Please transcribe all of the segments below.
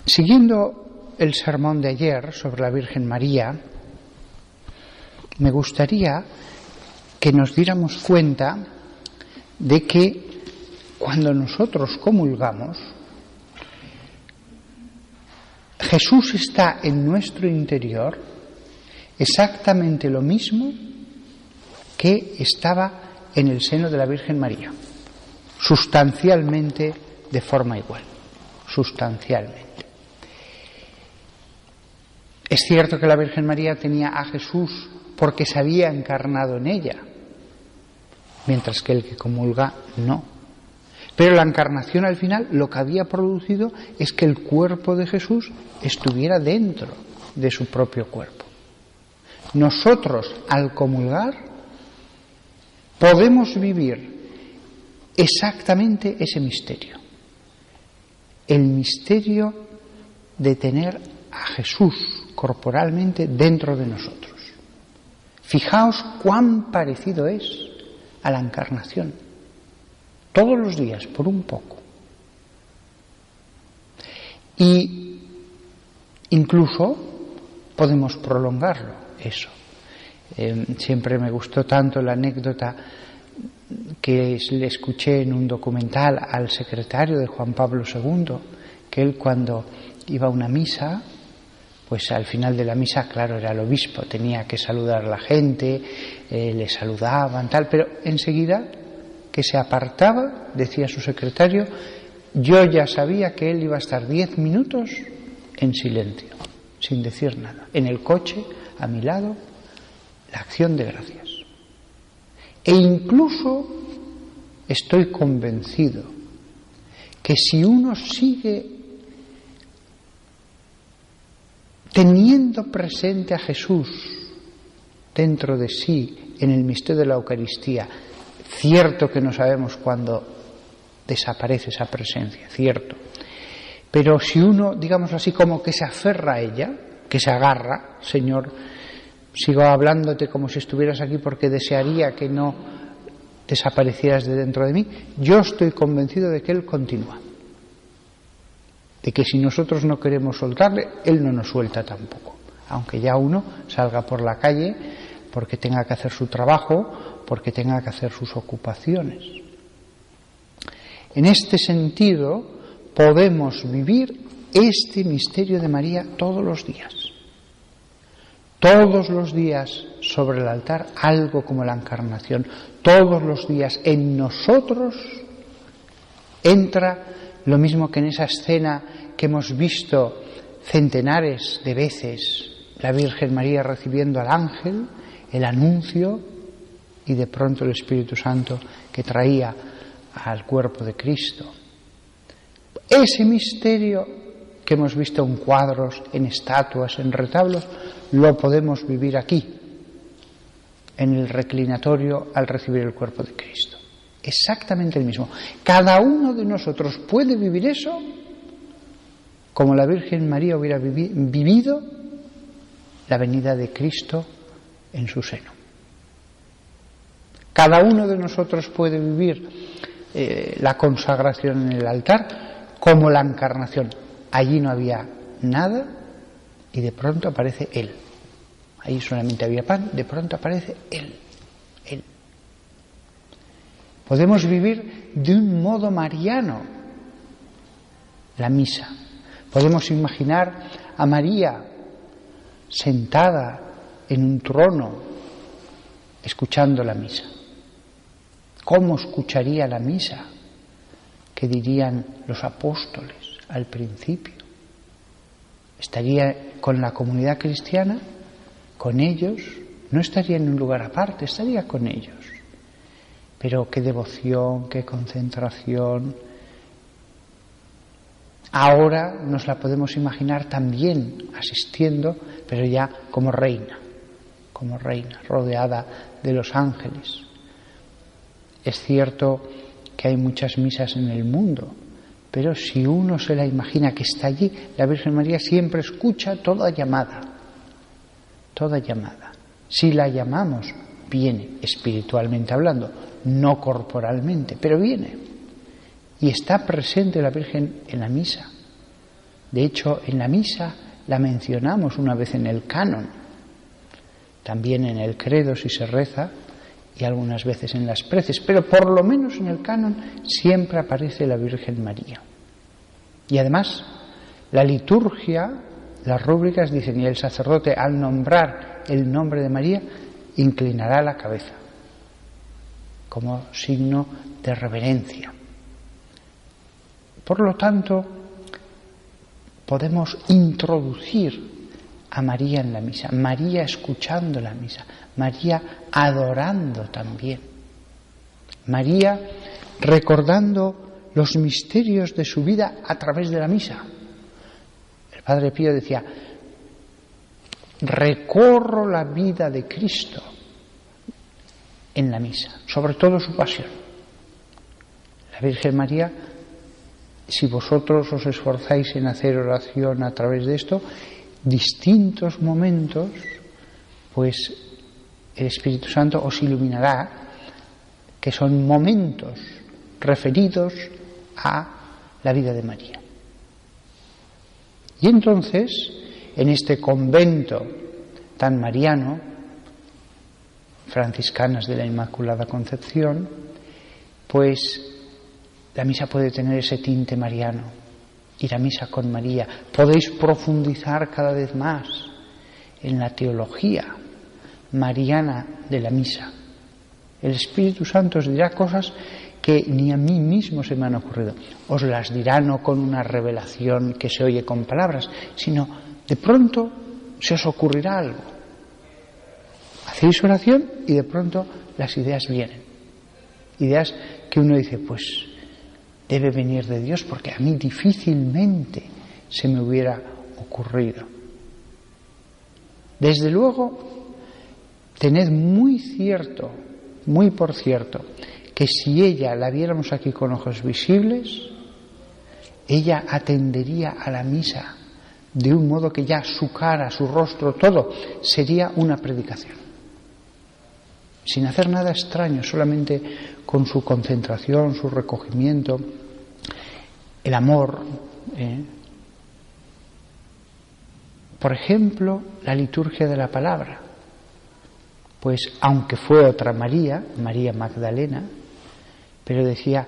Siguiendo el sermón de ayer sobre la Virgen María, me gustaría que nos diéramos cuenta de que cuando nosotros comulgamos, Jesús está en nuestro interior exactamente lo mismo que estaba en el seno de la Virgen María, sustancialmente de forma igual, sustancialmente. Es cierto que la Virgen María tenía a Jesús porque se había encarnado en ella, mientras que el que comulga no. Pero la encarnación al final lo que había producido es que el cuerpo de Jesús estuviera dentro de su propio cuerpo. Nosotros, al comulgar, podemos vivir exactamente ese misterio. El misterio de tener a Jesús corporalmente dentro de nosotros. Fijaos cuán parecido es a la encarnación. Todos los días, por un poco. Y incluso podemos prolongarlo, eso. Siempre me gustó tanto la anécdota que le escuché en un documental al secretario de Juan Pablo II, que él cuando iba a una misa, pues al final de la misa, claro, era el obispo, tenía que saludar a la gente, le saludaban, tal, pero enseguida que se apartaba, decía su secretario, yo ya sabía que él iba a estar 10 minutos en silencio, sin decir nada, en el coche, a mi lado, la acción de gracias. E incluso estoy convencido que si uno sigue teniendo presente a Jesús dentro de sí en el misterio de la Eucaristía, cierto que no sabemos cuándo desaparece esa presencia, cierto, pero si uno, digamos así, como que se aferra a ella, que se agarra, Señor, sigo hablándote como si estuvieras aquí porque desearía que no desaparecieras de dentro de mí, yo estoy convencido de que Él continúa, de que si nosotros no queremos soltarle, Él no nos suelta tampoco, aunque ya uno salga por la calle porque tenga que hacer su trabajo, porque tenga que hacer sus ocupaciones. En este sentido, podemos vivir este misterio de María todos los días. Todos los días sobre el altar, algo como la encarnación. Todos los días en nosotros entra lo mismo que en esa escena que hemos visto centenares de veces, la Virgen María recibiendo al ángel, el anuncio, y de pronto el Espíritu Santo que traía al cuerpo de Cristo. Ese misterio que hemos visto en cuadros, en estatuas, en retablos, lo podemos vivir aquí, en el reclinatorio al recibir el cuerpo de Cristo. Exactamente el mismo. Cada uno de nosotros puede vivir eso como la Virgen María hubiera vivido la venida de Cristo en su seno. Cada uno de nosotros puede vivir la consagración en el altar como la encarnación. Allí no había nada y de pronto aparece Él. Ahí solamente había pan, de pronto aparece Él. Él. Podemos vivir de un modo mariano la misa. Podemos imaginar a María sentada en un trono escuchando la misa. ¿Cómo escucharía la misa? ¿Qué dirían los apóstoles al principio? ¿Estaría con la comunidad cristiana? ¿Con ellos? No estaría en un lugar aparte, estaría con ellos. Pero qué devoción, qué concentración. Ahora nos la podemos imaginar también asistiendo, pero ya como reina, rodeada de los ángeles. Es cierto que hay muchas misas en el mundo, pero si uno se la imagina que está allí, la Virgen María siempre escucha toda llamada. Si la llamamos, viene espiritualmente hablando, no corporalmente, pero viene. Y está presente la Virgen en la misa, De hecho, en la misa la mencionamos una vez en el canon, también en el credo si se reza, y algunas veces en las preces, pero por lo menos en el canon siempre aparece la Virgen María. Y además, la liturgia, las rúbricas dicen, y el sacerdote al nombrar el nombre de María, inclinará la cabeza, como signo de reverencia. Por lo tanto, podemos introducir a María en la misa, María escuchando la misa, María adorando también, María recordando los misterios de su vida a través de la misa. El Padre Pío decía, recorro la vida de Cristo en la misa, sobre todo su pasión. La Virgen María, si vosotros os esforzáis en hacer oración a través de esto, distintos momentos, pues el Espíritu Santo os iluminará, que son momentos referidos a la vida de María. Y entonces, en este convento tan mariano, franciscanas de la Inmaculada Concepción, pues la misa puede tener ese tinte mariano. Ir a misa con María. Podéis profundizar cada vez más en la teología mariana de la misa. El Espíritu Santo os dirá cosas que ni a mí mismo se me han ocurrido. Os las dirá no con una revelación que se oye con palabras, sino de pronto se os ocurrirá algo. Hacéis oración y de pronto las ideas vienen. Ideas que uno dice, pues debe venir de Dios, porque a mí difícilmente se me hubiera ocurrido. Desde luego, tened muy por cierto, que si ella la viéramos aquí con ojos visibles, ella atendería a la misa de un modo que ya su cara, su rostro, todo sería una predicación. Sin hacer nada extraño, solamente con su concentración, su recogimiento, el amor. Por ejemplo, la liturgia de la palabra. Pues aunque fue otra María, María Magdalena, pero decía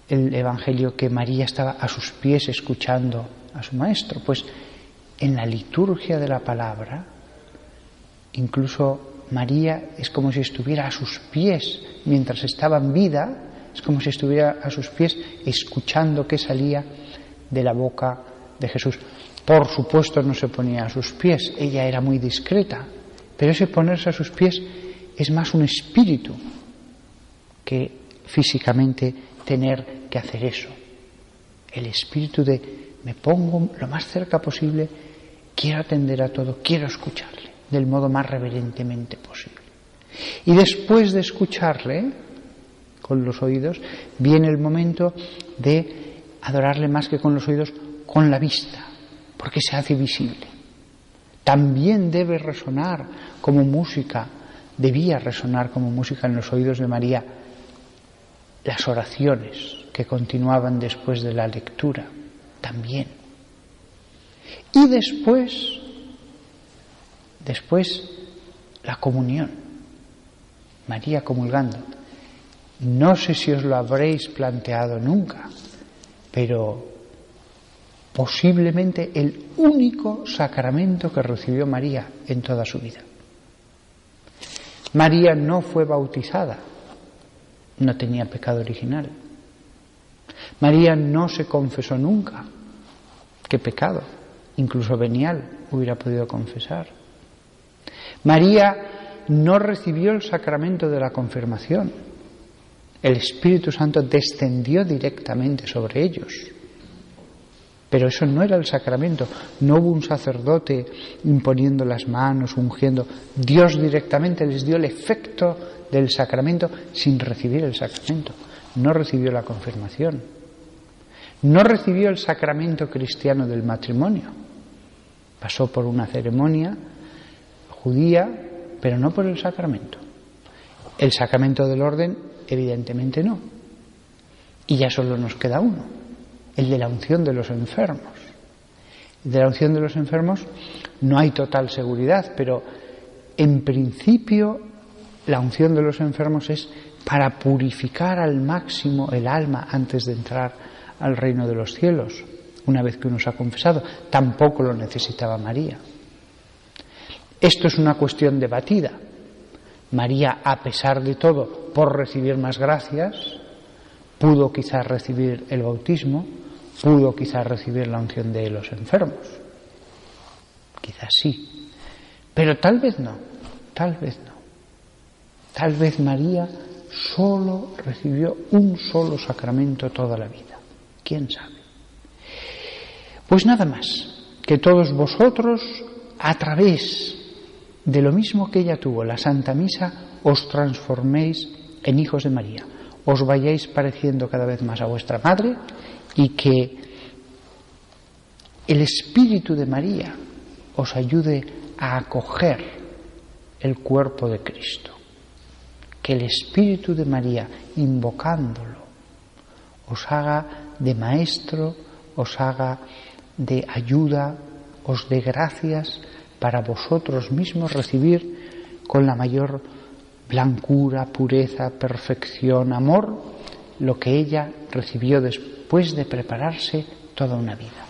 el Evangelio que María estaba a sus pies escuchando a su maestro. Pues en la liturgia de la palabra, incluso María es como si estuviera a sus pies mientras estaba en vida, es como si estuviera a sus pies escuchando qué salía de la boca de Jesús. Por supuesto no se ponía a sus pies, ella era muy discreta, pero ese ponerse a sus pies es más un espíritu que físicamente tener que hacer eso. El espíritu de me pongo lo más cerca posible, quiero atender a todo, quiero escucharle del modo más reverentemente posible. Y después de escucharle con los oídos, viene el momento de adorarle más que con los oídos, con la vista, porque se hace visible. También debe resonar como música, debía resonar como música en los oídos de María las oraciones que continuaban después de la lectura, también. Y después la comunión, María comulgando. No sé si os lo habréis planteado nunca, pero posiblemente el único sacramento que recibió María en toda su vida. María no fue bautizada, no tenía pecado original. María no se confesó nunca. ¿Qué pecado? Incluso venial hubiera podido confesar. María no recibió el sacramento de la confirmación. El Espíritu Santo descendió directamente sobre ellos. Pero eso no era el sacramento. No hubo un sacerdote imponiendo las manos, ungiendo. Dios directamente les dio el efecto del sacramento sin recibir el sacramento. No recibió la confirmación. No recibió el sacramento cristiano del matrimonio. Pasó por una ceremonia judía, pero no por el sacramento. El sacramento del orden, evidentemente no. Y ya solo nos queda uno, el de la unción de los enfermos. De la unción de los enfermos no hay total seguridad, pero en principio la unción de los enfermos es para purificar al máximo el alma antes de entrar al reino de los cielos, una vez que uno se ha confesado. Tampoco lo necesitaba María. Esto es una cuestión debatida. María, a pesar de todo, por recibir más gracias, pudo quizás recibir el bautismo, pudo quizás recibir la unción de los enfermos. Quizás sí. Pero tal vez no, tal vez no. Tal vez María solo recibió un solo sacramento toda la vida. ¿Quién sabe? Pues nada más, que todos vosotros, a través de lo mismo que ella tuvo, la Santa Misa, os transforméis en hijos de María, os vayáis pareciendo cada vez más a vuestra Madre, y que el Espíritu de María os ayude a acoger el cuerpo de Cristo. Que el Espíritu de María, invocándolo, os haga de maestro, os haga de ayuda, os dé gracias para vosotros mismos recibir con la mayor blancura, pureza, perfección, amor, lo que ella recibió después de prepararse toda una vida.